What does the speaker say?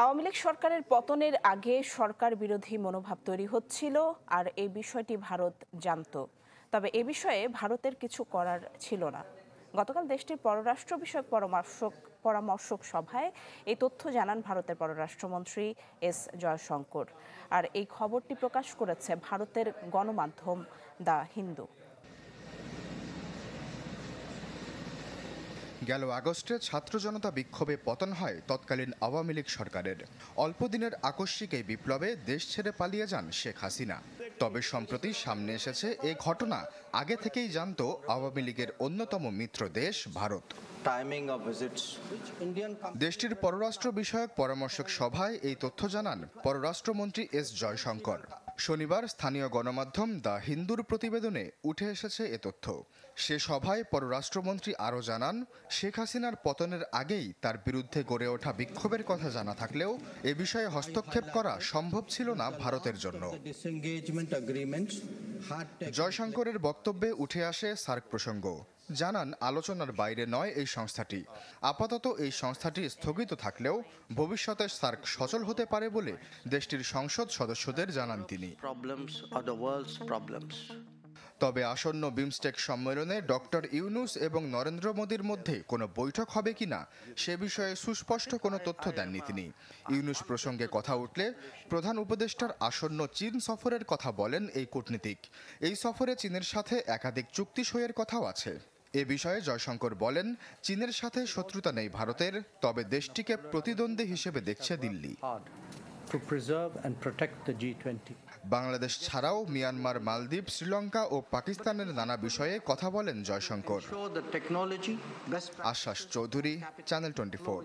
আওয়ামী লীগ সরকারের পতনের আগে সরকার বিরোধী মনোভাব তৈরি হচ্ছিল, আর এই বিষয়টি ভারত জানত। তবে এ বিষয়ে ভারতের কিছু করার ছিল না। গতকাল দেশটির পররাষ্ট্র বিষয়ক পরামর্শক সভায় এই তথ্য জানান ভারতের পররাষ্ট্রমন্ত্রী এস জয়শঙ্কর। আর এই খবরটি প্রকাশ করেছে ভারতের গণমাধ্যম দ্য হিন্দু। গেল আগস্টে ছাত্র জনতা বিক্ষোভে পতন হয় তৎকালীন আওয়ামী লীগ সরকারের। অল্প দিনের আকস্মিক এই বিপ্লবে দেশ ছেড়ে পালিয়ে যান শেখ হাসিনা। তবে সম্প্রতি সামনে এসেছে এ ঘটনা আগে থেকেই জানত আওয়ামী লীগের অন্যতম মিত্র দেশ ভারত। দেশটির পররাষ্ট্র বিষয়ক পরামর্শক সভায় এই তথ্য জানান পররাষ্ট্রমন্ত্রী এস জয়শঙ্কর। শনিবার স্থানীয় গণমাধ্যম দ্য হিন্দুর প্রতিবেদনে উঠে এসেছে এ তথ্য। সে সভায় পররাষ্ট্রমন্ত্রী আরও জানান, শেখ হাসিনার পতনের আগেই তার বিরুদ্ধে গড়ে ওঠা বিক্ষোভের কথা জানা থাকলেও এ বিষয়ে হস্তক্ষেপ করা সম্ভব ছিল না ভারতের জন্য। জয়শঙ্করের বক্তব্যে উঠে আসে সার্ক প্রসঙ্গ। জানান, আলোচনার বাইরে নয় এই সংস্থাটি। আপাতত এই সংস্থাটি স্থগিত থাকলেও ভবিষ্যতে সার্ক সচল হতে পারে বলে দেশটির সংসদ সদস্যদের জানান তিনি। তবে আসন্ন বিমস্টেক সম্মেলনে ডক্টর ইউনূস এবং নরেন্দ্র মোদীর মধ্যে কোনো বৈঠক হবে কিনা সে বিষয়ে সুস্পষ্ট কোনো তথ্য দেননি তিনি। ইউনূস প্রসঙ্গে কথা উঠলে প্রধান উপদেষ্টার আসন্ন চীন সফরের কথা বলেন এই কূটনীতিক। এই সফরে চীনের সাথে একাধিক চুক্তি সইয়ের কথাও আছে। এ বিষয়ে জয়শঙ্কর বলেন, চীনের সাথে শত্রুতা নেই ভারতের, তবে দেশটিকে প্রতিদ্বন্দ্বী হিসেবে দেখছে দিল্লি। বাংলাদেশ ছাড়াও মিয়ানমার, মালদ্বীপ, শ্রীলঙ্কা ও পাকিস্তানের নানা বিষয়ে কথা বলেন জয়শঙ্কর। আশ্বাস চৌধুরী, চ্যানেল 24।